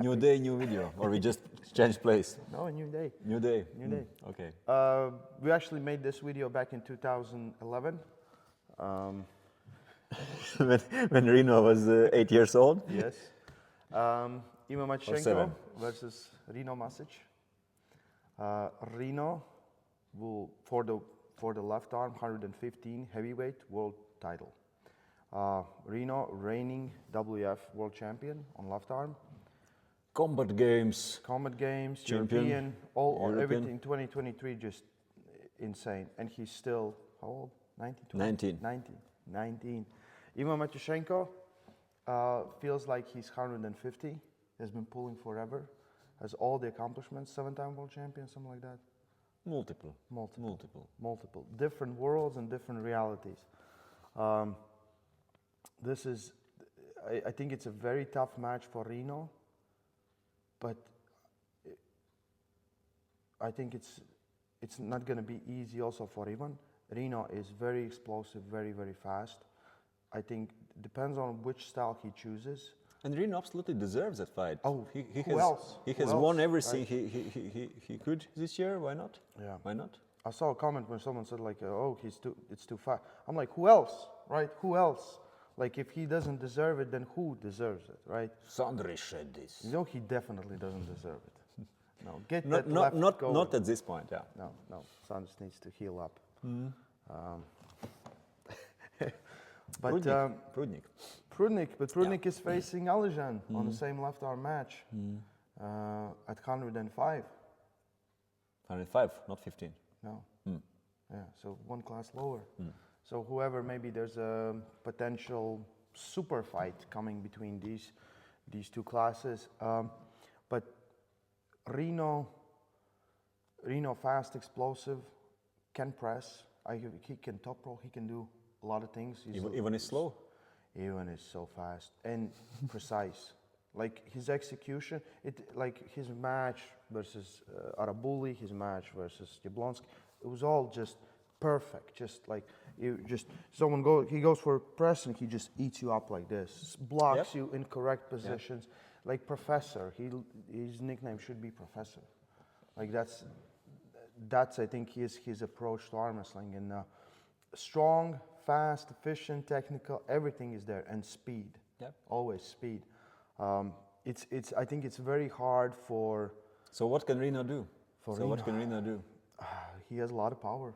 New day, new video, or we just change place? No, a new day. New day. New day. Okay. We actually made this video back in 2011. when Rino was 8 years old. Yes. Ivan Matyushenko versus Rino Masic. Rino will for the left arm 115 heavyweight world title. Rino reigning WF world champion on left arm. Combat Games. Champion. European, everything. 2023 just insane, and he's still how old? 19. Ivan Matyushenko feels like he's 150. Has been pulling forever. Has all the accomplishments. 7-time world champion, something like that. Multiple. Different worlds and different realities. This is, I think it's a very tough match for Rino, but I think it's not going to be easy also for Ivan. Rino is very explosive, very, very fast. I think it depends on which style he chooses. And Rino absolutely deserves that fight. Oh, who else? He has won everything he could this year. Why not? Yeah. Why not? I saw a comment when someone said like, "Oh, it's too fast." I'm like, who else, right? Who else? Like, if he doesn't deserve it, then who deserves it, right? Sandri said this. No, he definitely doesn't deserve it. No, get not, that left not, going. not at this point, yeah. No, Sanders needs to heal up. But Prudnik is facing Alijan on the same left arm match at 105. 105, not 15. No. Yeah, so one class lower. So whoever, maybe there's a potential super fight coming between these two classes. But Rino fast, explosive, can press. He can top roll. He can do a lot of things. Ivan is slow. Ivan is so fast and precise. Like his execution, like his match versus Arabuli, his match versus Jablonski, it was all just perfect. Just like he goes for a press and he just eats you up like this, blocks you in correct positions, like Professor. His nickname should be Professor. Like that's I think his approach to arm wrestling, and strong, fast, efficient, technical, everything is there, and speed. Always speed. I think it's very hard for. So what can Rino do? What can Rino do? He has a lot of power.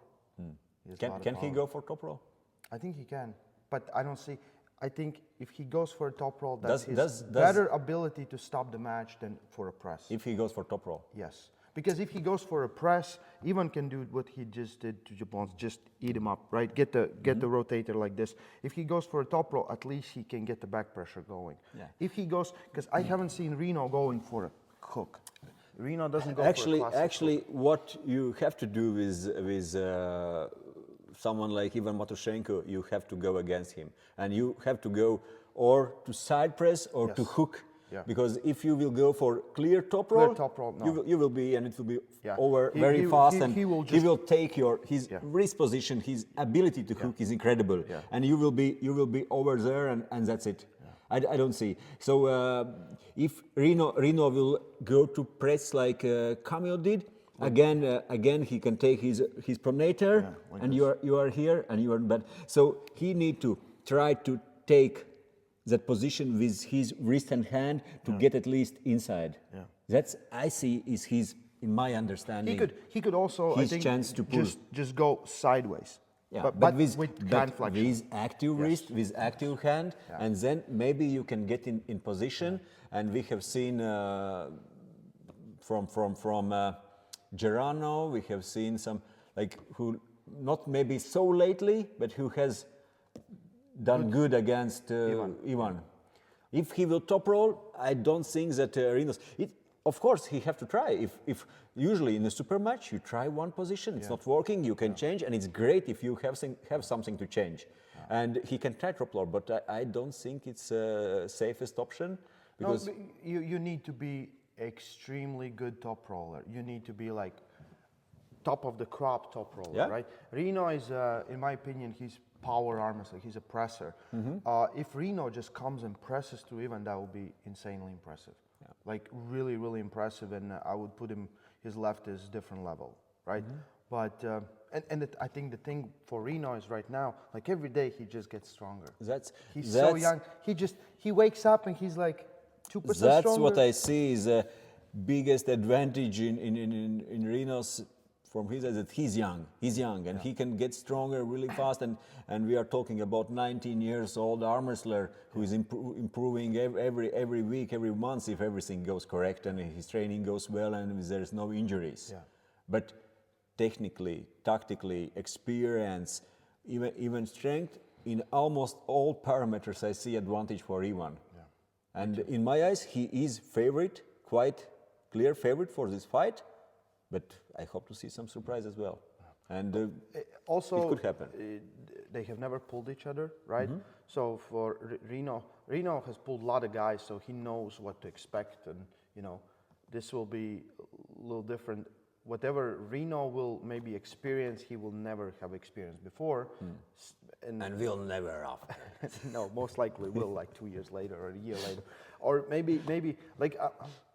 Can he go for top roll? I think he can, but I don't see. I think if he goes for a top roll, that's his better ability to stop the match than for a press. If he goes for top roll? Yes. Because if he goes for a press, Ivan can do what he just did to Jablonski, just eat him up, right? Get the rotator like this. If he goes for a top roll, at least he can get the back pressure going. If he goes, because I haven't seen Rino going for a hook. Rino doesn't go for a classic Actually, hook. what you have to do with someone like Ivan Matyushenko, you have to go against him. And you have to go or to side press or to hook. Because if you will go for clear top roll, you will be, and it will be over very fast, and he will take his wrist position, his ability to hook is incredible, and you will be over there, and that's it. I don't see. So if Rino will go to press like Cameo did, again he can take his pronator, like and you are here, and you are bad. So he need to try to take that position with his wrist and hand to get at least inside. That's, I see, is his, in my understanding. He could also, his I think, chance to pull. just go sideways. But with hand flexion. With active wrist, with active hand, and then maybe you can get in position. And we have seen from Gerano, we have seen some who not maybe so lately, but who has done good against Ivan. If he will top roll, I don't think that Rino's. Of course, he have to try. If usually in a super match you try one position, it's not working, you can change, and it's great if you have something to change. And he can try top roll, but I don't think it's safest option, because you need to be extremely good top roller. You need to be like top of the crop top roller, Yeah. right? Rino is, in my opinion, he's power arm wrestler. He's a presser. If Rino just comes and presses through Ivan, that would be insanely impressive. Yeah. Like really, really impressive, and I would put him, his left is different level, right? But I think the thing for Rino is right now, like every day he just gets stronger. He's so young. He wakes up and he's like 2% That's stronger. what I see is the biggest advantage in Rino's from his side, that he's young and he can get stronger really fast, and we are talking about 19 years old arm wrestler who is improving every week, every month if everything goes correct and his training goes well and there's no injuries. Yeah. But technically, tactically, experience, even strength, in almost all parameters I see advantage for Ivan. Yeah. And in my eyes, he is favorite, quite clear favorite for this fight, but I hope to see some surprise as well. And also, it could happen. They have never pulled each other, right? So for Rino has pulled a lot of guys, so he knows what to expect, and you know, this will be a little different. Whatever Rino will maybe experience, he will never have experienced before. And we'll never after. No, most likely will, like 2 years later or a year later. Or maybe like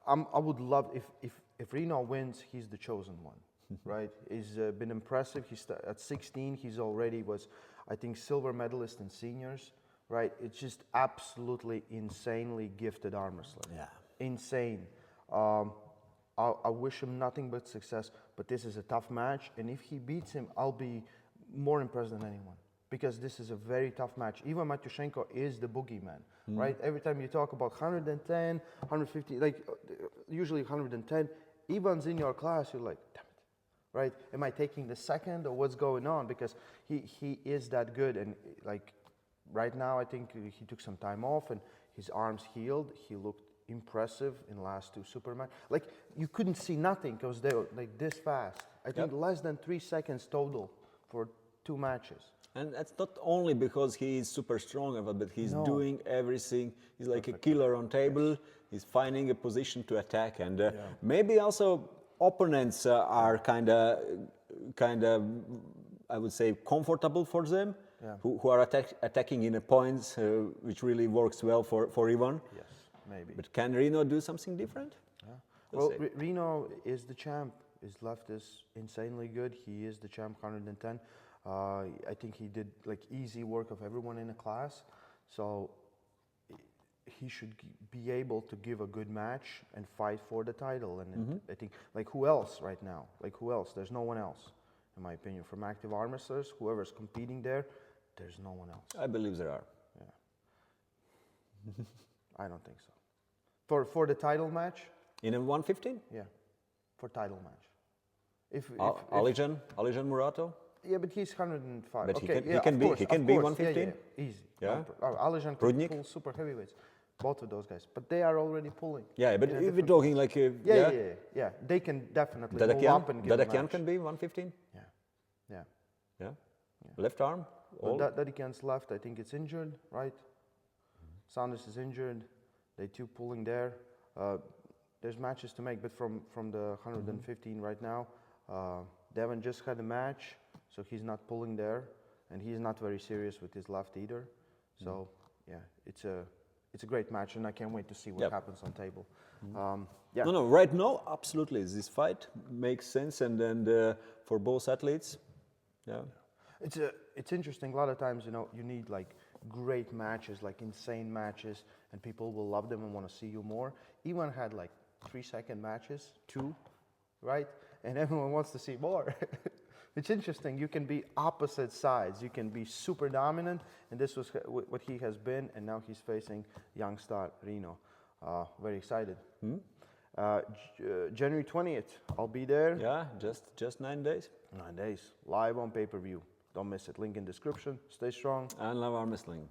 I would love if Rino wins, he's the chosen one, right? He's been impressive. He's at 16, he's already was, I think, silver medalist in seniors, right? It's just absolutely insanely gifted arm wrestler. Yeah. Insane. I wish him nothing but success, but this is a tough match, and if he beats him, I'll be more impressed than anyone, because this is a very tough match. Ivan Matyushenko is the boogeyman, right? Every time you talk about 110, 150, like usually 110, Ivan's in your class, you're like, damn it, right? Am I taking the second, or what's going on? Because he is that good, and like right now, I think he took some time off, and his arms healed. He looked impressive in last two super matches. Like you couldn't see nothing because they were like this fast. I think less than 3 seconds total for 2 matches. And that's not only because he is super strong, but he's doing everything. He's like a killer on table. He's finding a position to attack, and maybe also opponents are kind of, I would say, comfortable for them, who are attacking in a points, which really works well for Ivan. Yes. Maybe. But can Rino do something different? Yeah. Well, Rino is the champ. His left is insanely good. He is the champ, 110. I think he did like easy work of everyone in the class. So he should be able to give a good match and fight for the title. And I think, like, who else right now? Like, who else? There's no one else, in my opinion. From active arm wrestlers, whoever's competing there, there's no one else. I believe there are. Yeah. I don't think so. For the title match? In a 115? Yeah, for title match. If Alijan Murato? Yeah, but he's 105. But okay, he can be 115? Yeah, easy. Yeah. Alijan can pull super heavyweights. Both of those guys. But they are already pulling. Yeah, but if we're talking like... Yeah. They can definitely move up and give a match. Dadakian can be 115? Yeah. Left arm? Dadakian's left, I think it's injured, right? Sanders is injured. They two pulling there. There's matches to make, but from the 115 right now, Devin just had a match, so he's not pulling there, and he's not very serious with his left either. So yeah, it's a great match, and I can't wait to see what happens on table. No, right now, absolutely, this fight makes sense, and for both athletes, It's interesting. A lot of times, you need like great matches, like insane matches, and people will love them and want to see you more. Ivan had like 3-second matches, 2, right? And everyone wants to see more. It's interesting. You can be opposite sides. You can be super dominant, and this was what he has been, and now he's facing young star Rino. Very excited. January 20th, I'll be there. Yeah, just 9 days. 9 days, live on pay-per-view. Don't miss it. Link in description. Stay strong. And love arm wrestling.